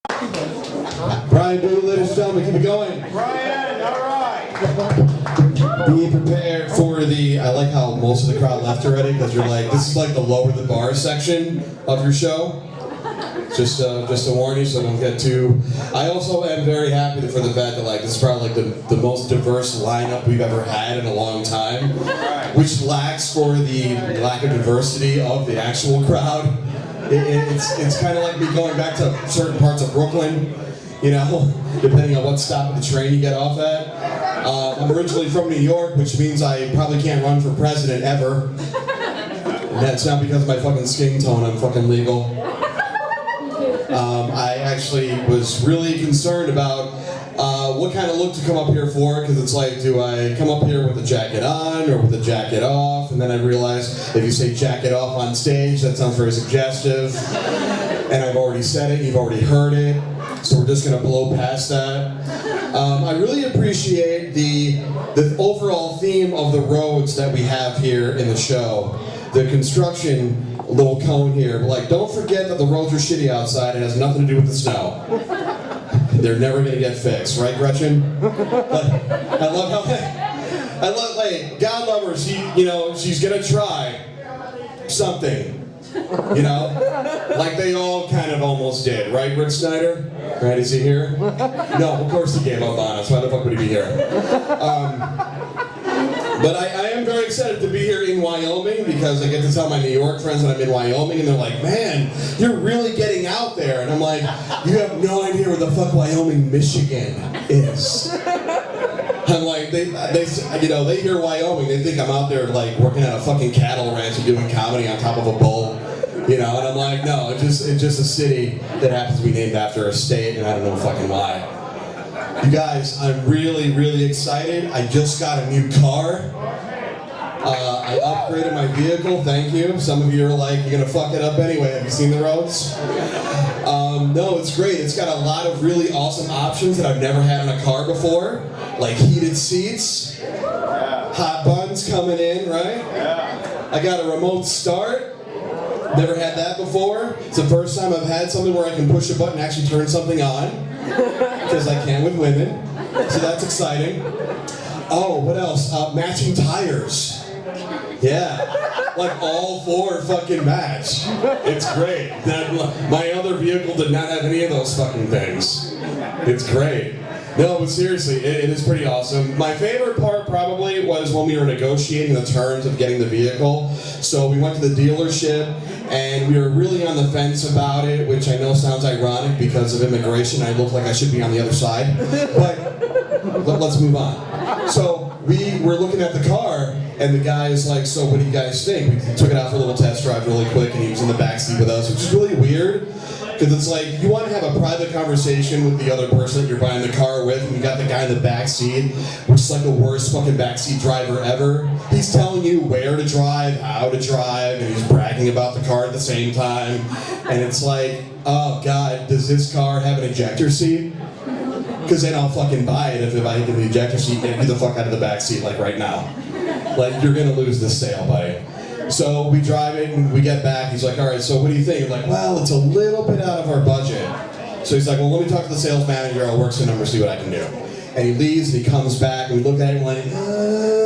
Brian Boo, ladies and gentlemen, keep it going. Brian, all right. Be prepared for the, I like how most of the crowd left already, because you're like, this is like the lower the bar section of your show. Just to warn you, so don't get too... I also am very happy for the fact that like this is probably like the most diverse lineup we've ever had in a long time, which lacks for the lack of diversity of the actual crowd. It's kind of like me going back to certain parts of Brooklyn, you know, depending on what stop of the train you get off at. I'm originally from New York, which means I probably can't run for president ever. And that's not because of my fucking skin tone, I'm fucking legal. I actually was really concerned about what kind of look to come up here for, because it's like, do I come up here with a jacket on or with a jacket off? And then I realized if you say jacket off on stage, that sounds very suggestive. And I've already said it, you've already heard it, so we're just gonna blow past that. I really appreciate the overall theme of the roads that we have here in the show. The construction little cone here, but like, don't forget that the roads are shitty outside. It has nothing to do with the snow. They're never gonna get fixed, right, Gretchen? I love how, like, God love her. She's gonna try something, you know, like they all kind of almost did, right, Rick Snyder? Right? Is he here? No, of course he gave up on us. Why the fuck would he be here? But I am very excited to be here in Wyoming because I get to tell my New York friends that I'm in Wyoming and they're like, man, you're really getting out there. And I'm like, you have no idea where the fuck Wyoming, Michigan is. I'm like, they hear Wyoming, they think I'm out there like working at a fucking cattle ranch and doing comedy on top of a bull. You know, and I'm like, no, it's just a city that happens to be named after a state and I don't know fucking why. You guys, I'm really, really excited. I just got a new car. I upgraded my vehicle, thank you. Some of you are like, you're gonna fuck it up anyway. Have you seen the roads? No, it's great. It's got a lot of really awesome options that I've never had in a car before. Like heated seats, hot buns coming in, right? Yeah. I got a remote start. Never had that before. It's the first time I've had something where I can push a button and actually turn something on. Because I can with women. So that's exciting. Oh, what else? Matching tires. Yeah. Like all four fucking match. It's great. My other vehicle did not have any of those fucking things. It's great. No, but seriously, it is pretty awesome. My favorite part probably was when we were negotiating the terms of getting the vehicle. So we went to the dealership and we were really on the fence about it, which I know sounds ironic because of immigration. I look like I should be on the other side. But let's move on. So we were looking at the car and the guy is like, so what do you guys think? We took it out for a little test drive really quick and he was in the backseat with us, which is really weird. Because it's like, you want to have a private conversation with the other person that you're buying the car with, and you got the guy in the back seat, which is like the worst fucking backseat driver ever. He's telling you where to drive, how to drive, and he's bragging about the car at the same time. And it's like, oh God, does this car have an ejector seat? Because then I'll fucking buy it if I get the ejector seat, get me the fuck out of the back seat like right now. Like, you're gonna lose this sale, buddy. So we drive it and we get back. He's like, all right, so what do you think? I'm like, well, it's a little bit out of our budget. So he's like, well, let me talk to the sales manager. I'll work some numbers, see what I can do. And he leaves and he comes back and we look at it and we're like,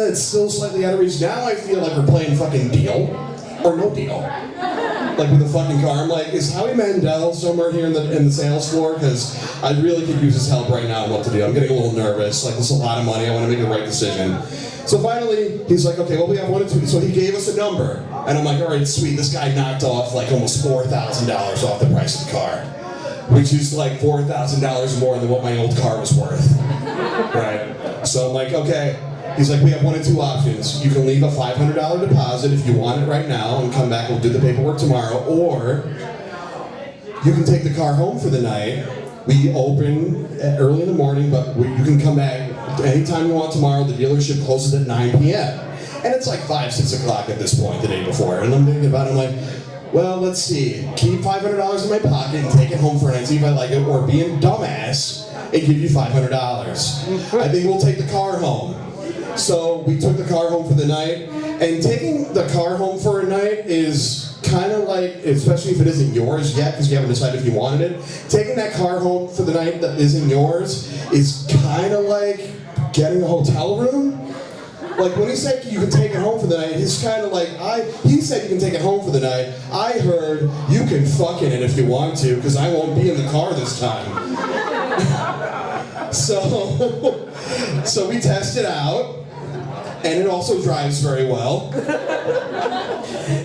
it's still slightly out of reach. Now I feel like we're playing fucking deal or no deal. Like with the fucking car. I'm like, is Howie Mandel somewhere here in the sales floor? Because I really could use his help right now on what to do. I'm getting a little nervous. Like, this is a lot of money. I want to make the right decision. So finally, he's like, okay, well, we have one or two. So he gave us a number. And I'm like, all right, sweet. This guy knocked off like almost $4,000 off the price of the car, which is like $4,000 more than what my old car was worth. Right? So I'm like, okay. He's like, we have one of two options. You can leave a $500 deposit if you want it right now and come back and we'll do the paperwork tomorrow, or you can take the car home for the night. We open early in the morning, but you can come back anytime you want tomorrow. The dealership closes at 9 p.m. And it's like 5, 6 o'clock at this point the day before. And I'm thinking about it, I'm like, well, let's see. Keep $500 in my pocket and take it home for a night, see if I like it, or be a dumbass and give you $500. I think we'll take the car home. So we took the car home for the night, and taking the car home for a night is kind of like, especially if it isn't yours yet, because you haven't decided if you wanted it, taking that car home for the night that isn't yours is kind of like getting a hotel room. Like when he said you can take it home for the night, he's kind of like, he said you can take it home for the night. I heard you can fuck in it if you want to, because I won't be in the car this time. So we test it out, and it also drives very well.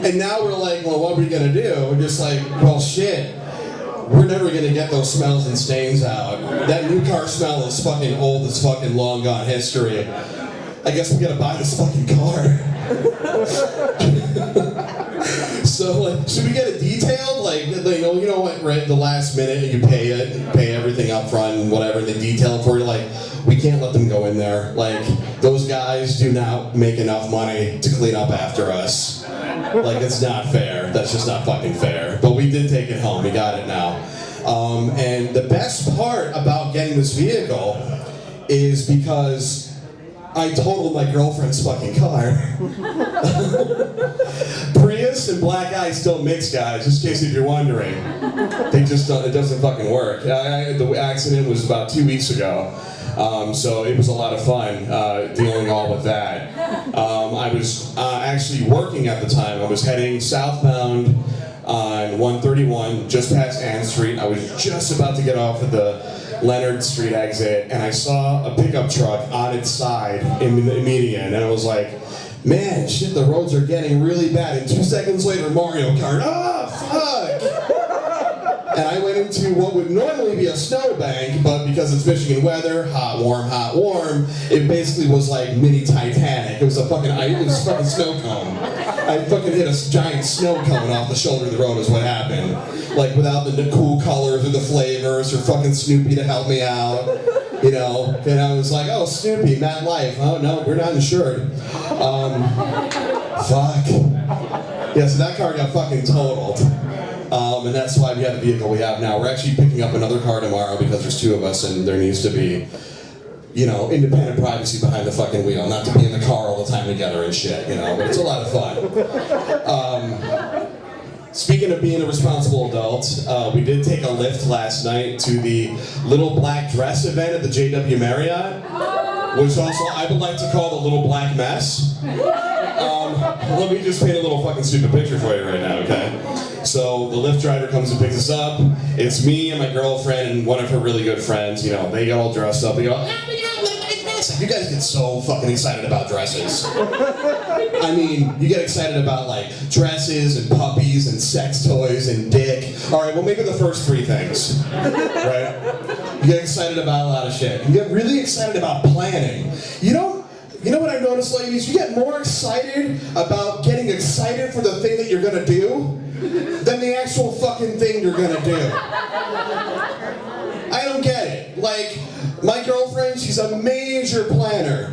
And now we're like, well, what are we gonna do? We're just like, well, shit. We're never gonna get those smells and stains out. That new car smell is fucking old as fucking long gone history. I guess we gotta buy this fucking car. So, like, should we get it detailed? Like, you know what, right, the last minute you pay everything up front and whatever, they detail it for you. Like, we can't let them go in there. Like, those guys do not make enough money to clean up after us. Like, it's not fair. That's just not fucking fair. But we did take it home. We got it now. And the best part about getting this vehicle is because I totaled my girlfriend's fucking car. Prius and black ice don't mix, guys, just in case if you're wondering. They just don't, it doesn't fucking work. The accident was about 2 weeks ago. So it was a lot of fun dealing all with that. I was actually working at the time. I was heading southbound on 131, just past Ann Street. I was just about to get off at the Leonard Street exit, and I saw a pickup truck on its side in the median, and I was like, man, shit, the roads are getting really bad. And 2 seconds later, Mario Kart, fuck! And I went into what would normally be a snowbank, but because it's Michigan weather, hot, warm, it basically was like mini Titanic. It was a fucking snow cone. I fucking hit a giant snow cone off the shoulder of the road is what happened. Like without the cool colors or the flavors or fucking Snoopy to help me out. You know, and I was like, oh, Snoopy, Mad Life. Oh, no, we're not insured. Fuck. Yeah, so that car got fucking totaled. And that's why we have the vehicle we have now. We're actually picking up another car tomorrow because there's 2 of us and there needs to be, you know, independent privacy behind the fucking wheel. Not to be in the car all the time together and shit, you know, but it's a lot of fun. Speaking of being a responsible adult, we did take a lift last night to the Little Black Dress event at the JW Marriott, which also I would like to call the Little Black Mess. Let me just paint a little fucking stupid picture for you right now, okay? So the Lyft driver comes and picks us up. It's me and my girlfriend and one of her really good friends. You know, they get all dressed up. They go, you guys get so fucking excited about dresses. I mean, you get excited about like dresses and puppies and sex toys and dick. All right, well maybe the first 3 things, right? You get excited about a lot of shit. You get really excited about planning. You know what I've noticed, ladies? You get more excited about getting excited for the thing that you're gonna do than the actual fucking thing you're gonna do. I don't get it. Like, my girlfriend, she's a major planner.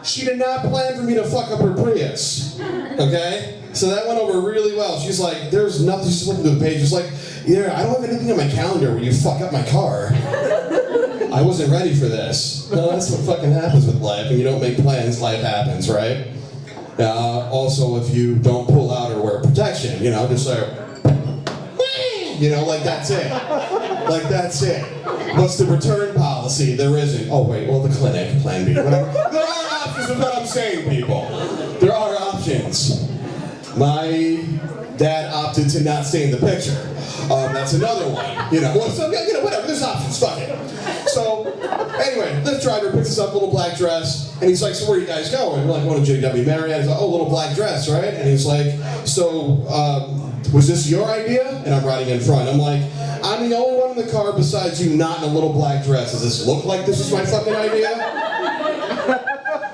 She did not plan for me to fuck up her Prius, okay? So that went over really well. She's like, there's nothing, she's looking through the page, she's like, yeah, I don't have anything on my calendar where you fuck up my car. I wasn't ready for this. No, that's what fucking happens with life. When you don't make plans, life happens, right? Also, if you don't pull out or wear protection, you know, just like, you know, like that's it. Like that's it. What's the return policy? There isn't. Oh wait, well the clinic, plan B, whatever. There are options is what I'm saying, people. There are options. My dad opted to not stay in the picture. That's another one. You know, well, so, you know, whatever, there's options, fuck it. So, anyway, Lyft driver picks us up, Little Black Dress, and he's like, so where are you guys going? We're like, going to JW Marriott. He's like, oh, Little Black Dress, right? And he's like, so, was this your idea? And I'm riding in front. I'm like, I'm the only one in the car besides you not in a little black dress. Does this look like this is my fucking idea?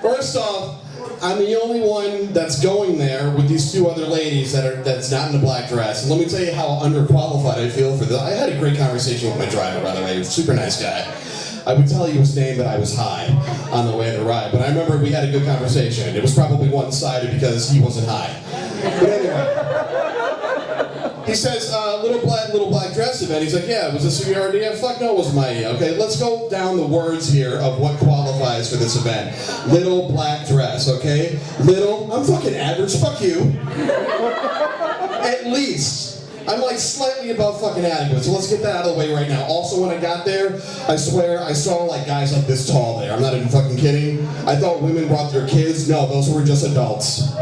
First off, I'm the only one that's going there with these 2 other ladies that's not in a black dress. And let me tell you how underqualified I feel for this. I had a great conversation with my driver, by the way. He was a super nice guy. I would tell you his name, but I was high on the way to the ride. But I remember we had a good conversation. It was probably one-sided because he wasn't high. But anyway, he says, little black dress event. He's like, yeah, was this your idea? Fuck no, it wasn't my idea. Okay, let's go down the words here of what qualifies for this event. Little black dress, okay? Little, I'm fucking average, fuck you. At least. I'm like slightly above fucking adequate, so let's get that out of the way right now. Also, when I got there, I swear I saw like guys like this tall there. I'm not even fucking kidding. I thought women brought their kids. No, those were just adults.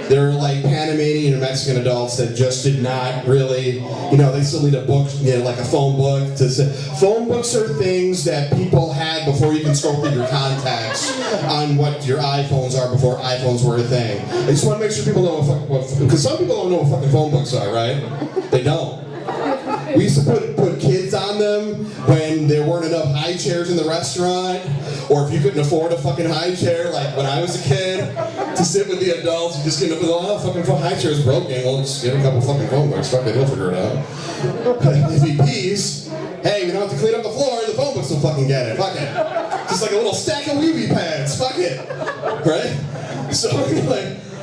They're like Panamanian and Mexican adults that just did not really, they still need a book, like a phone book. Phone books are things that people had before you can scroll through your contacts on what your iPhones are before iPhones were a thing. I just want to make sure people know because some people don't know what fucking phone books are, right? They don't. We used to put kids on them when there weren't enough high chairs in the restaurant, or if you couldn't afford a fucking high chair, like when I was a kid, to sit with the adults, you just get up with, fucking high chair's broken, well, just get a couple fucking phone books, fuck it, he'll figure it out. If he pees, hey, we don't have to clean up the floor, the phone books will fucking get it, fuck it. Just like a little stack of wee-wee pads, fuck it, right? So,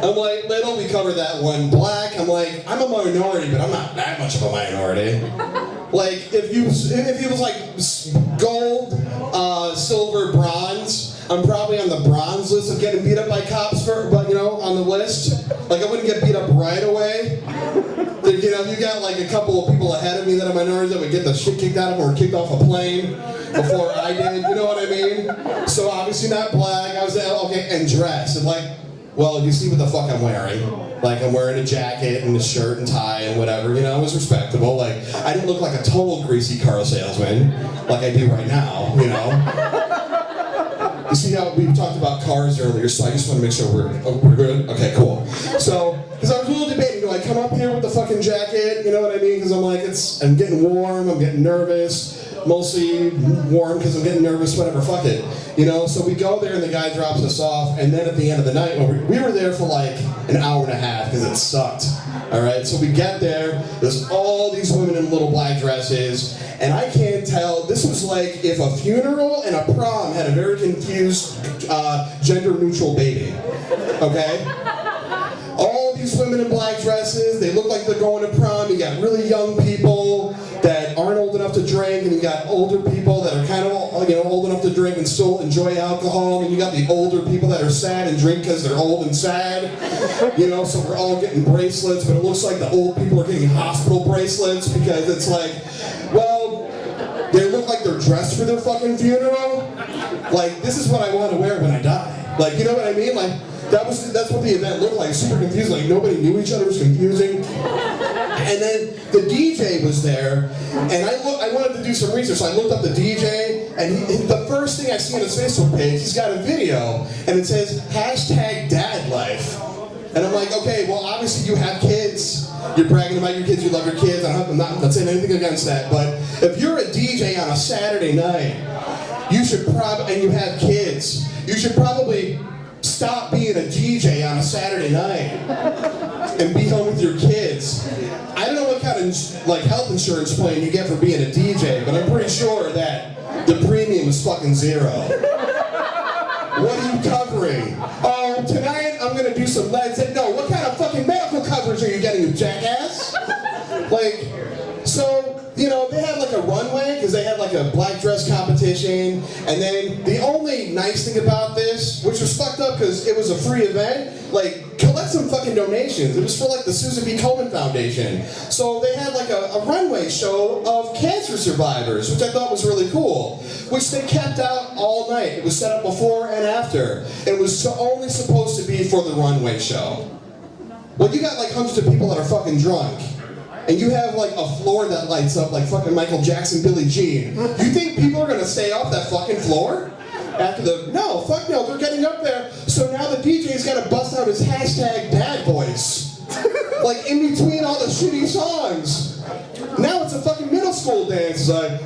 I'm like, little, we covered that one. Black, I'm like, I'm a minority, but I'm not that much of a minority. Like, if he was like gold, silver, bronze, I'm probably on the bronze list of getting beat up by cops on the list. Like, I wouldn't get beat up right away. You got like a couple of people ahead of me that are minorities that would get the shit kicked out of them or kicked off a plane before I did, you know what I mean? So obviously not black, I was okay, and dress, and like, well, you see what the fuck I'm wearing. Like, I'm wearing a jacket and a shirt and tie and whatever, it was respectable. Like, I didn't look like a total greasy car salesman, like I do right now, You see how we talked about cars earlier, so I just want to make sure we're good? Okay, cool. So, because I was a little debating, do I come up here with the fucking jacket, you know what I mean? Because I'm like, I'm getting warm, I'm getting nervous. Mostly warm because I'm getting nervous, whatever, fuck it. So we go there and the guy drops us off, and then at the end of the night, we were there for like an hour and a half because it sucked. Alright, so we get there, there's all these women in little black dresses, and I can't tell, this was like if a funeral and a prom had a very confused gender-neutral baby. Okay? All these women in black dresses, they look like they're going to prom. You got really young people that aren't old enough to drink, and you got older people that are kind of old enough to drink and still enjoy alcohol, and you got the older people that are sad and drink because they're old and sad. So we're all getting bracelets, but it looks like the old people are getting hospital bracelets because it's like, well, they look like they're dressed for their fucking funeral. Like, this is what I want to wear when I die. Like, you know what I mean? Like, that's what the event looked like, super confusing, like nobody knew each other, it was confusing. And then the DJ was there, and I wanted to do some research, so I looked up the DJ, and the first thing I see on his Facebook page, he's got a video, and it says, #DadLife. And I'm like, okay, well obviously you have kids, you're bragging about your kids, you love your kids, I'm not saying anything against that, but if you're a DJ on a Saturday night, you should and you have kids, you should probably stop being a DJ on a Saturday night and be home with your kids. I don't know what kind of health insurance plan you get for being a DJ, but I'm pretty sure that the premium is fucking zero. What are you covering? Oh, tonight I'm gonna do some Led Zeppelin. No, what kind of fucking medical coverage are you getting, you jackass? So, they had like a runway, because they had like a black dress competition, and then the only nice thing about this, which was fucked up because it was a free event, collect some fucking donations. It was for like the Susan B. Komen Foundation. So they had like a runway show of cancer survivors, which I thought was really cool, which they kept out all night. It was set up before and after. It was only supposed to be for the runway show. Well, you got like hundreds of people that are fucking drunk. And you have like a floor that lights up like fucking Michael Jackson, Billie Jean. You think people are gonna stay off that fucking floor? No, fuck no, they're getting up there. So now the DJ's gotta bust out his #dad voice. Like in between all the shitty songs. Now it's a fucking middle school dance. It's like,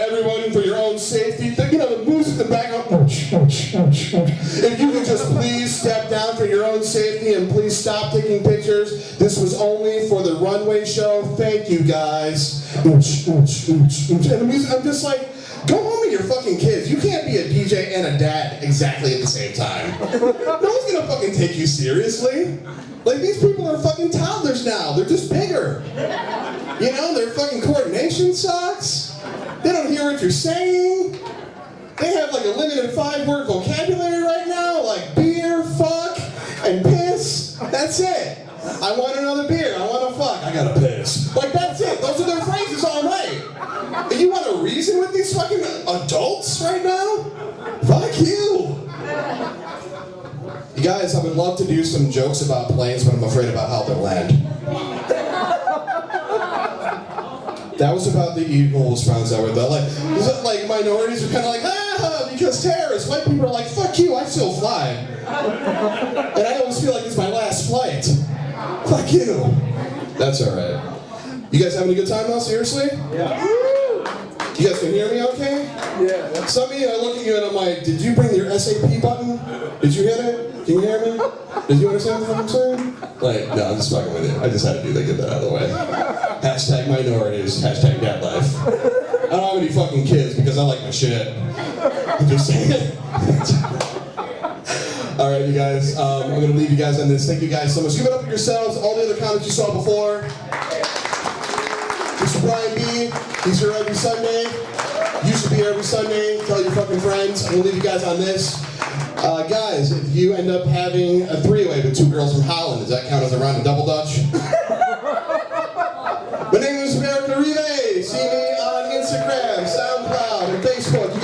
everyone for your own safety. The music in the background. If you could just please step down for your own safety and please stop taking pictures. This was only for the runway show. Thank you, guys. And the music, I'm just like, go home with your fucking kids. You can't be a DJ and a dad exactly at the same time. No one's gonna fucking take you seriously. Like, these people are fucking toddlers now. They're just bigger. Their fucking coordination sucks. They don't hear what you're saying. They have like a limited 5-word vocabulary right now, like beer, fuck, and piss. That's it. I want another beer. I want to fuck. I gotta piss. Like, that's it. Those are their phrases all night. And you want to reason with these fucking adults right now? Fuck you. You guys, I would love to do some jokes about planes, but I'm afraid about how they'll land. That was about the evil response I would though. Like minorities are kind of like, because terrorists. White people are like, fuck you, I still fly. And I always feel like it's my last flight. Fuck you. That's alright. You guys having a good time though, seriously? Yeah. You guys can hear me okay? Yeah. Some of you, I look at you and I'm like, did you bring your SAP button? Did you hit it? Can you hear me? Did you understand what I'm saying? Like, no, I'm just fucking with you. I just had to get that out of the way. Hashtag minorities, hashtag dad life. I don't have any fucking kids because I like my shit. I'm just saying. Alright, you guys, I'm gonna leave you guys on this. Thank you guys so much. Give it up for yourselves, all the other comics you saw before. Mr. Brian B, he's here every Sunday. Used to be here every Sunday. Tell your fucking friends. I'm gonna leave you guys on this. Guys, if you end up having a three-way with two girls from Holland, does that count as a round of double dutch? My name is Orive. See me on Instagram, SoundCloud, and Facebook. You